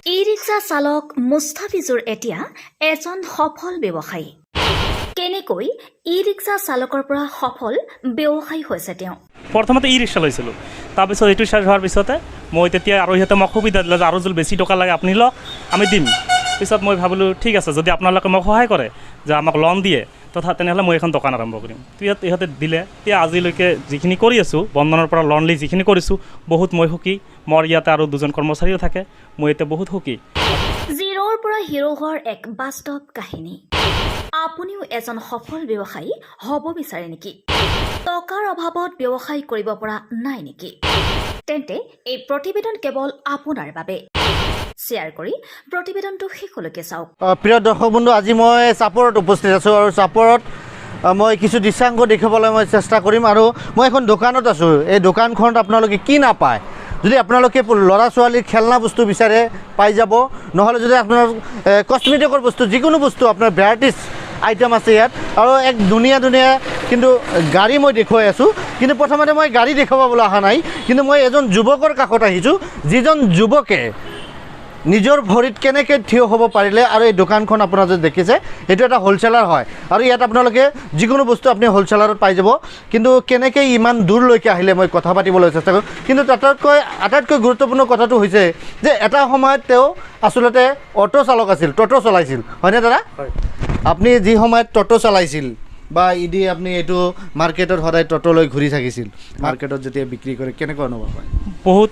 E-rickshaw চালক মুস্তাফিজুৰ এতিয়া এজন সফল ব্যৱসায়ী। কেনেকৈ ই-ৰিক্সা চালকৰ পৰা সফল ব্যৱসায়ী হৈছে তেওঁ? প্ৰথমতে ই-ৰিক্সা লৈছিলোঁ, তাৰপিছত এইটো শেষ হোৱাৰ পিছতে মই তেতিয়া আৰু সিহঁতে মোক সুবিধা দিলে যে আৰু যদি বেছি টকা লাগে আপুনি লওক, আমি দিম। পিছত মই ভাবিলোঁ ঠিক আছে, যদি আপোনালোকে মোক সহায় কৰে যে আমাক লোন দিয়ে তেনেহ'লে মই এখন দোকান আৰম্ভ কৰিম। ইহঁতে দিলে। এতিয়া আজিলৈকে যিখিনি কৰি আছোঁ, বন্ধনৰ পৰা লোন লৈ যিখিনি কৰিছোঁ, বহুত মই সুখী। মোৰ ইয়াতে আৰু দুজন কৰ্মচাৰীও থাকে, মই এতিয়া বহুত সুখী। জিৰ'ৰ পৰা হিৰ' হোৱাৰ এক বাস্তৱ কাহিনী। আপুনিও এজন সফল ব্যৱসায়ী হ'ব বিচাৰে নেকি? টকাৰ অভাৱত ব্যৱসায় কৰিব পৰা নাই নেকি? তেন্তে এই প্ৰতিবেদন কেৱল আপোনাৰ বাবে। শ্বেয়াৰ কৰি প্ৰতিবেদনটো শেষলৈকে চাওক। প্ৰিয় দৰ্শক বন্ধু, আজি মই চাপৰত উপস্থিত আছোঁ আৰু চাপৰত মই কিছু দৃশ্যাংশ দেখাবলৈ মই চেষ্টা কৰিম। আৰু মই এখন দোকানত আছোঁ। এই দোকানখনত আপোনালোকে কি নাপায়, যদি আপোনালোকে ল'ৰা ছোৱালীৰ খেলনা বস্তু বিচাৰে পাই যাব, নহ'লে যদি আপোনাৰ কছমেটিকৰ বস্তু যিকোনো বস্তু আপোনাৰ ভেৰাইটিজ আইটেম আছে ইয়াত। আৰু এক ধুনীয়া কিন্তু গাড়ী মই দেখুৱাই আছোঁ। কিন্তু প্ৰথমতে মই গাড়ী দেখুৱাবলৈ অহা নাই, কিন্তু মই এজন যুৱকৰ কাষত আহিছোঁ, যিজন যুৱকে নিজৰ ভৰিত কেনেকৈ থিয় হ'ব পাৰিলে। আৰু এই দোকানখন আপোনাৰ যদি দেখিছে, এইটো এটা হ'লচেলাৰ হয় আৰু ইয়াত আপোনালোকে যিকোনো বস্তু আপুনি হ'লচেলাৰত পাই যাব। কিন্তু কেনেকৈ ইমান দূৰলৈকে আহিলে মই কথা পাতিবলৈ চেষ্টা কৰোঁ। কিন্তু আটাইতকৈ গুৰুত্বপূৰ্ণ কথাটো হৈছে যে এটা সময়ত তেওঁ আচলতে অটো চালক আছিল, ট'টো চলাইছিল, হয়নে দাদা? হয়। আপুনি যি সময়ত ট'টো চলাইছিল বা আপুনি এইটো মাৰ্কেটত সদায় ট'টো লৈ ঘূৰি থাকিছিল, মাৰ্কেটত যেতিয়া বিক্ৰী কৰে, কেনেকুৱা অনুভৱ হয়? বহুত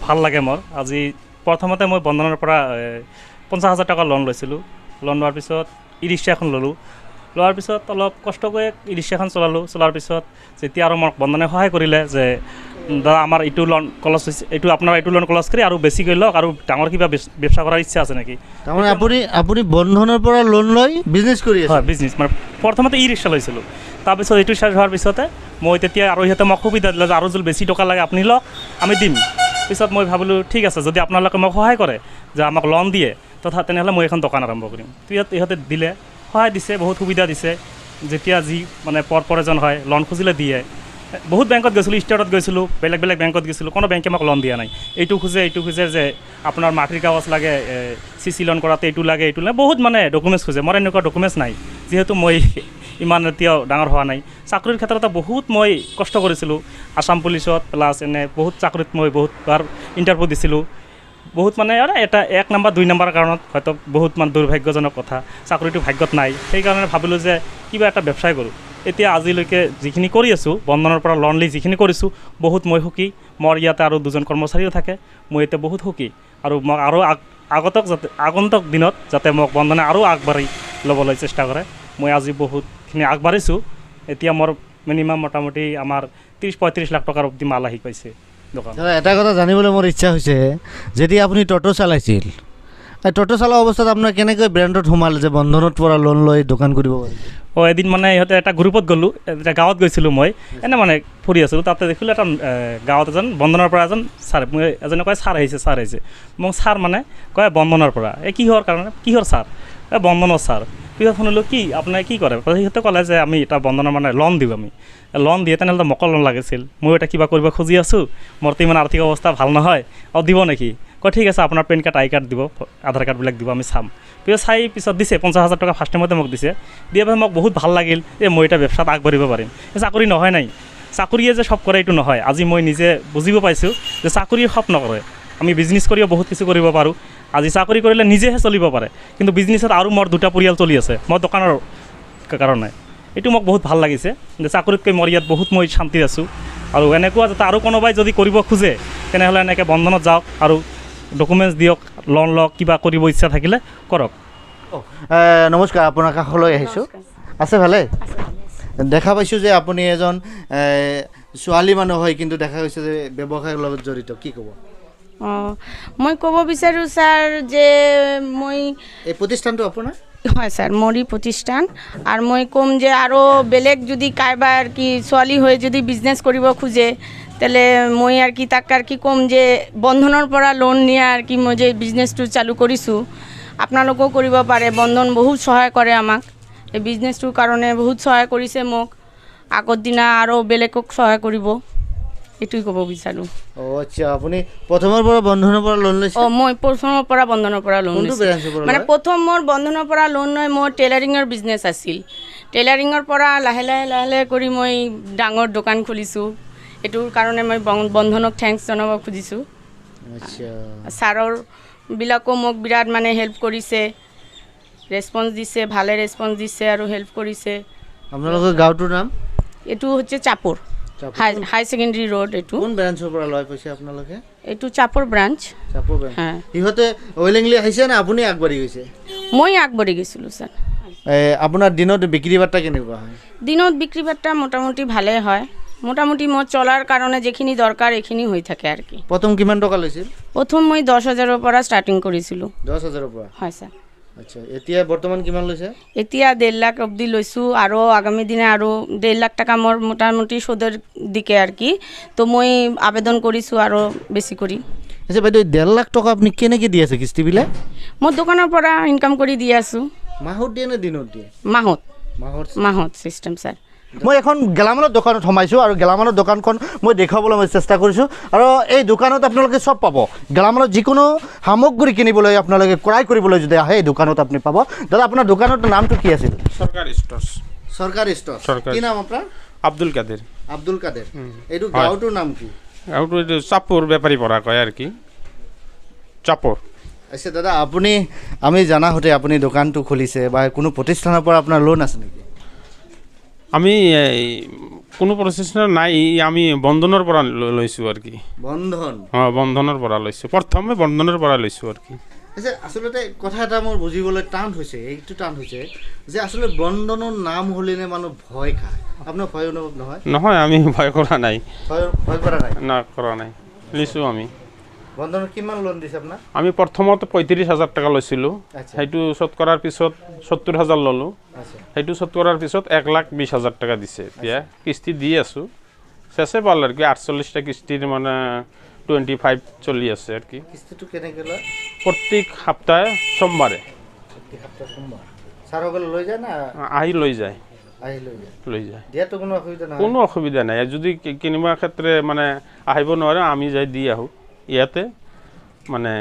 ভাল লাগে মোৰ। আজি প্ৰথমতে মই বন্ধনৰ পৰা 50,000 টকা লোন লৈছিলোঁ। লোন লোৱাৰ পিছত ই-ৰিক্সা এখন ল'লোঁ। লোৱাৰ পিছত অলপ কষ্ট কৰি ই-ৰিক্সাখন চলোৱাৰ পিছত যেতিয়া আৰু মোক বন্ধনে সহায় কৰিলে যে দাদা আমাৰ এইটো লোন ক্লজ হৈছে, আপোনাৰ এইটো লোন ক্লজ কৰি আৰু বেছিকৈ লওক, আৰু ডাঙৰ কিবা ব্যৱস্থা কৰাৰ ইচ্ছা আছে নেকি? তাৰমানে আপুনি বন্ধনৰ পৰা লোন লৈ বিজনেছ কৰি আছে? হয়, বিজনেছ। মানে প্ৰথমতে ই-ৰিক্সা লৈছিলোঁ, তাৰপিছত এইটো শেষ হোৱাৰ পিছতে মই তেতিয়া আৰু সিহঁতে মোক সুবিধা দিলে যে আৰু যদি বেছি টকা লাগে আপুনি লওক, আমি দিম। পিছত মই ভাবিলোঁ ঠিক আছে, যদি আপোনালোকে মোক সহায় কৰে যে আমাক লোন দিয়ে তেনেহ'লে মই এখন দোকান আৰম্ভ কৰিম। ইহঁতে দিলে, সহায় দিছে, বহুত সুবিধা দিছে। যেতিয়া যি মানে প্ৰয়োজন হয় লোন খুজিলে দিয়ে। বহুত বেংকত গৈছিলোঁ, ষ্টেটত গৈছিলোঁ, বেলেগ বেংকত গৈছিলোঁ, কোনো বেংকে মোক লোন দিয়া নাই। এইটো খোজে যে আপোনাৰ মাটিৰ কাগজ লাগে, CC লোন কৰাতে এইটো লাগে, বহুত মানে ডকুমেণ্টছ খোজে। মোৰ এনেকুৱা ডকুমেণ্টছ নাই, যিহেতু মই ইমান এতিয়াও ডাঙৰ হোৱা নাই। চাকৰিৰ ক্ষেত্ৰত বহুত মই কষ্ট কৰিছিলোঁ, আসাম পুলিচত প্লাছ বহুত চাকৰিত মই বহুতবাৰ ইণ্টাৰভিউ দিছিলোঁ। বহুত মানে এটা 1 নম্বৰ 2 নম্বৰৰ কাৰণত হয়তো বহুত মানে দুৰ্ভাগ্যজনক কথা, চাকৰিটো ভাগ্যত নাই। সেইকাৰণে ভাবিলোঁ যে কিবা এটা ব্যৱসায় কৰোঁ। এতিয়া আজিলৈকে যিখিনি কৰি আছোঁ, বন্ধনৰ পৰা লোন লৈ যিখিনি কৰিছোঁ, বহুত মই সুখী। মোৰ ইয়াতে আৰু দুজন কৰ্মচাৰীও থাকে, মই এতিয়া বহুত সুখী। আৰু মোক আৰু আগন্তুক দিনত যাতে মোক বন্ধনে আৰু আগবাঢ়ি ল'বলৈ চেষ্টা কৰে। মই আজি বহুতখিনি আগবাঢ়িছোঁ। এতিয়া মোৰ মিনিমাম মোটামুটি আমাৰ 30-35 লাখ টকাৰ অব্দি মাল আহি পাইছে দোকান। এটা কথা জানিবলৈ মোৰ ইচ্ছা হৈছে, যেতিয়া আপুনি ট'টো চলাইছিল, ট'টো চলোৱা অৱস্থাত আপোনাৰ কেনেকৈ ব্ৰেণ্ডত সোমাল যে বন্ধনত পৰা লোন লৈ দোকান কৰিব পাৰে? এদিন মানে ইহঁতে এটা গ্ৰুপত গ'লোঁ, এটা গাঁৱত গৈছিলোঁ মই, মানে ফুৰি আছিলোঁ। তাতে দেখিলোঁ এটা গাঁৱত বন্ধনৰ পৰা ছাৰ, মই এজনে কয় ছাৰ আহিছে। মোক ছাৰ মানে কয় বন্ধনৰ পৰা। কিহৰ ছাৰ? বন্ধনৰ ছাৰ। পিছত শুনিলোঁ কি আপোনাৰ কি কৰে? সিহঁতে ক'লে যে আমি এটা বন্ধনৰ মানে লোন দিওঁ, আমি লোন দিয়ে, তেনেহ'লে মোকো লোন লাগিছিল। ময়ো এটা কিবা কৰিব খুজি আছোঁ, মোৰতো ইমান আৰ্থিক অৱস্থা ভাল নহয়, দিব নেকি? কয় ঠিক আছে, আপোনাৰ পেন কাৰ্ড, আই কাৰ্ড দিব, আধাৰ কাৰ্ডবিলাক দিব, আমি চাম। পিছত দিছে 50,000 টকা ফাৰ্ষ্ট টাইমতে মোক দিছে। দিয়াৰ পাছত মোক বহুত ভাল লাগিল যে মই এটা ব্যৱসায়ত আগবাঢ়িব পাৰিম। চাকৰি নহয় নাই, চাকৰিয়ে যে সব কৰে এইটো নহয়। আজি মই নিজে বুজিব পাইছোঁ যে চাকৰিয়ে সব নকৰে, আমি বিজনেছ কৰিও বহুত কিছু কৰিব পাৰোঁ। আজি চাকৰি কৰিলে নিজেহে চলিব পাৰে, কিন্তু বিজনেছত আৰু মোৰ 2টা পৰিয়াল চলি আছে, মোৰ দোকানৰ কাৰণে। এইটো মোক বহুত ভাল লাগিছে যে চাকৰিতকৈ মোৰ ইয়াত বহুত মই শান্তি আছোঁ। আৰু এনেকুৱা যাতে আৰু কোনোবাই যদি কৰিব খোজে, তেনেহ'লে এনেকৈ বন্ধনত যাওক আৰু ডকুমেণ্টছ দিয়ক, লোন লওক, কিবা কৰিব ইচ্ছা থাকিলে কৰক। নমস্কাৰ, আপোনাৰ কাষলৈ আহিছোঁ। আছে ভালে? দেখা পাইছোঁ যে আপুনি এজন ছোৱালী মানুহ হয়, কিন্তু দেখা গৈছে যে ব্যৱসায়ৰ লগত জড়িত, কি ক'ব? মই ক'ব বিচাৰোঁ ছাৰ যে মই এই প্ৰতিষ্ঠানটো আপোনাৰ? হয় ছাৰ, মোৰেই প্ৰতিষ্ঠান। আৰু মই ক'ম যে আৰু বেলেগ যদি কাৰোবাৰ ছোৱালী হৈ যদি বিজনেছ কৰিব খোজে, তাহলে মই তাক ক'ম যে বন্ধনৰ পৰা লোন নিয়া মই যে বিজনেছটো চালু কৰিছোঁ, আপোনালোকেও কৰিব পাৰে। বন্ধন বহুত সহায় কৰে আমাক, এই বিজনেছটোৰ কাৰণে বহুত সহায় কৰিছে মোক। আগৰ দিনা আৰু বেলেগক সহায় কৰিব, এইটোই ক'ব বিচাৰোঁ। অঁ আচ্ছা, আপুনি প্ৰথমৰ পৰা বন্ধনৰ পৰা লোন লৈছে? মই প্ৰথমৰ পৰা বন্ধনৰ পৰা লোন কোনটো ব্ৰাঞ্চৰ পৰা মানে লয়? প্ৰথম মোৰ বন্ধনৰ পৰা লোন লৈ মোৰ টেইলাৰিঙৰ বিজনেছ আছিল। টেইলাৰিঙৰ পৰা লাহে লাহে কৰি মই ডাঙৰ দোকান খুলিছোঁ। এইটোৰ কাৰণে মই বন্ধনক থেংকছ জনাব খুজিছোঁ। আচ্ছা, ছাৰৰ বিলাকো মোক বিৰাট মানে হেল্প কৰিছে, ৰেছপন্স দিছে, ভালে ৰেছপন্স দিছে আৰু হেল্প কৰিছে। আপোনালোকৰ গাঁৱটোৰ নাম? এইটো হৈছে চাপৰ হাই ছেকেণ্ডেৰী ৰোড। এইটো কোন ব্ৰাঞ্চৰ পৰা লয় পইচা আপোনালোকে? এইটো চাপৰ ব্ৰাঞ্চ। চাপৰ ব্ৰাঞ্চ। হ্যাঁ, সিহঁতে উইলিংলি আহিছে না আপুনি আগবাঢ়ি গৈছে? মই আগবাঢ়ি গৈছিলোঁ ছাৰ। আপোনাৰ দিনত বিক্ৰী বাৰ্তা কেনেকুৱা হয়? দিনত বিক্ৰী বাৰ্তা মোটামুটি ভালেই হয়। মোটামুটি মোৰ চলাৰ কাৰণে যিখিনি দৰকাৰ এইখিনি হৈ থাকে আৰু কি। প্ৰথম কিমান টকা লৈছিল? প্ৰথম মই 10,000ৰ পৰা ষ্টাৰ্টিং কৰিছিলোঁ। 10,000ৰ পৰা? হয় ছাৰ। আচ্ছা, এতিয়া বৰ্তমান কিমান লৈছে? এতিয়া 1.5 লাখ অবধি লৈছোঁ আৰু আগামী দিনে আৰু 1.5 লাখ টাকা মোৰ মোটামুটি সুদেৰ দিকে আৰ কি। তো মই আবেদন কৰিছোঁ আৰু বেছি কৰি। আচ্ছা বাইদেউ, 1.5 লাখ টকা আপুনি কেনেকৈ দি আছে কিস্তিবিলাক? মই দোকানৰ পৰা ইনকাম কৰি দি আছোঁ। মাহত দিয়ে নে দিনত দিয়ে? মাহত মাহত চিষ্টেম ছাৰ। মই এখন গেলামালৰ দোকানত সোমাইছোঁ আৰু গেলামালৰ দোকানখন মই দেখুৱাবলৈ মই চেষ্টা কৰিছোঁ। আৰু এই দোকানত আপোনালোকে চব পাব। গেলামালৰ যিকোনো সামগ্ৰী কিনিবলৈ আপোনালোকে ক্ৰয় কৰিবলৈ যদি আহে এই দোকানত আপুনি পাব। দাদা, আপোনাৰ দোকানৰ নামটো কি আছিল? সৰকাৰ স্টোৰ্স। চৰকাৰ ষ্ট'ৰ। সৰকাৰ। কি নাম আপোনাৰ? আব্দুল কাদেৰ। আব্দুল কাদেৰ। এইটো গাঁৱটোৰ নাম কি? আর তো চাপর ব্যাপারী পড়া কয় আর কি, চাপর। আচ্ছা দাদা, আমি জানা হতে আপুনি দোকানটো খুলিছে বা কোনো প্ৰতিষ্ঠানৰ পৰা আপোনাৰ লোন আছে নেকি? আমি কোনো প্ৰসেসনাৰ নাই, আমি বন্ধনেৰ পৰা লৈছোঁ আৰ কি। বন্ধন? হ্যাঁ, বন্ধনেৰ পৰা লৈছোঁ, প্ৰথমে বন্ধনেৰ পৰা লৈছোঁ আৰ কি। আচ্ছা, আচলতে কথা এটা মোৰ বুজিবলৈ টান হৈছে, এইটো টান হৈছে যে আচলতে বন্ধনৰ নাম হ'লে মানুহ ভয় খায়। আপোনাৰ ভয় অনুভৱ নহয়? নহয়, আমি ভয় কৰা নাই। ভয় কৰা নাই? না, কৰা নাই, লৈছোঁ আমি। বন্ধনত কিমান লোন দিছে আপোনাক? আমি প্ৰথমত 35,000 টাকা লৈছিলোঁ, আচ্ছা। সেইটো শোধ কৰাৰ পিছত 70,000 ল'লোঁ। আচ্ছা। সেইটো শোধ কৰাৰ পিছত 1,20,000 টাকা দিছে। এতিয়া কিস্তি দি আছোঁ, চেছে পাল আৰু কি। 48টা কিস্তিৰ মানে 25 চলি আছে আৰু কি। কিস্তিটো কেনেকৈ লয়? প্ৰত্যেক সপ্তাহে সোমবাৰে প্ৰতি সপ্তাহ সোমবাৰ ছাৰসকলে লৈ যায় না আহি লৈ যায়? আহি লৈ যায়। লৈ যায়, দিয়াতো কোনো অসুবিধা নহয়? কোনো অসুবিধা নাই। যদি কিনিবা ক্ষেত্রে মানে আহিব নোৱাৰে, আমি যাই দি আহোঁ ইয়াতে। মানে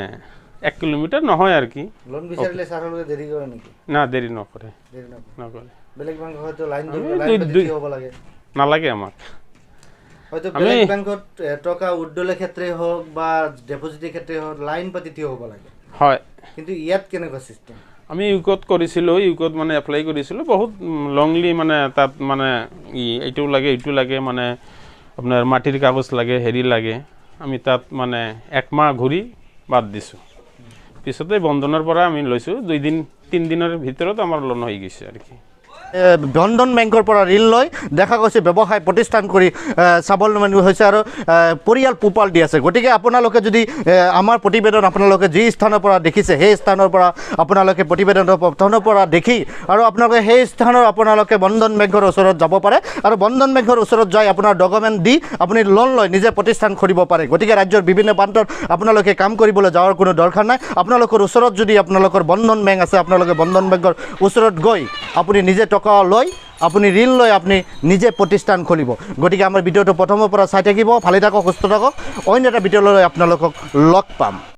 1 কিলোমিটাৰ নহয় আৰু কি। লোন বিচাৰিলে ছাৰসকলে দেৰি কৰে নেকি? না, দেৰি নকৰে। দেৰি নকৰে? নকৰে, বেলেগ বেংক হয়তো লাইন হ'ব লাগে? নালাগে আমাক। হয়তো বেলেগ বেংকত টকা উইথড্ৰলৰ ক্ষেত্রে হোক বা ডিপোজিটের ক্ষেত্রে হোক লাইন পাতি থিয় হ'ব লাগে। হয়, কিন্তু ইয়াত কেনেকুৱা চিষ্টেম? আমি ইউকোত কৰিছিলোঁ, ইউকোত মানে এপ্লাই কৰিছিলোঁ। বহুত লংলি মানে তাত মানে এইটো লাগে মানে আপোনাৰ মাটিৰ কাগজ লাগে, হেৰি লাগে। আমি তাত মানে 1 মাহ ঘূৰি বাদ দিছোঁ। পিছতে বন্ধনৰ পৰা আমি লৈছোঁ। 2-3 দিনৰ ভিতৰত আমাৰ লোন হৈ গৈছে আৰু কি। বন্ধন বেংকৰ পৰা ঋণ লৈ দেখা গৈছে ব্যৱসায় প্ৰতিষ্ঠান কৰি স্বাৱলম্বী হৈছে আৰু পৰিয়াল পোহপাল দি আছে। গতিকে আপোনালোকে যদি আমাৰ প্ৰতিবেদন আপোনালোকে যি স্থানৰ পৰা দেখিছে সেই স্থানৰ পৰা আপোনালোকে প্ৰতিবেদনৰ প্ৰথমৰ পৰা দেখি আৰু আপোনালোকে সেই স্থানৰ আপোনালোকে বন্ধন বেংকৰ ওচৰত যাব পাৰে আৰু বন্ধন বেংকৰ ওচৰত যাই আপোনাৰ ডকুমেণ্ট দি আপুনি লোন লৈ নিজে প্ৰতিষ্ঠান খুলিব পাৰে। গতিকে ৰাজ্যৰ বিভিন্ন প্ৰান্তত আপোনালোকে কাম কৰিবলৈ যাৱাৰ কোনো দৰকাৰ নাই। আপোনালোকৰ ওচৰত যদি আপোনালোকৰ বন্ধন বেংক আছে, আপোনালোকে বন্ধন বেংকৰ ওচৰত গৈ আপুনি নিজে টকা লৈ আপুনি ঋণ লৈ আপুনি নিজে প্ৰতিষ্ঠান খুলিব। গতিকে আমাৰ ভিডিঅ'টো প্ৰথমৰ পৰা চাই থাকিব। ভালে থাকক, সুস্থ থাকক। অন্য এটা ভিডিঅ' লৈ আপোনালোকক লগ পাম।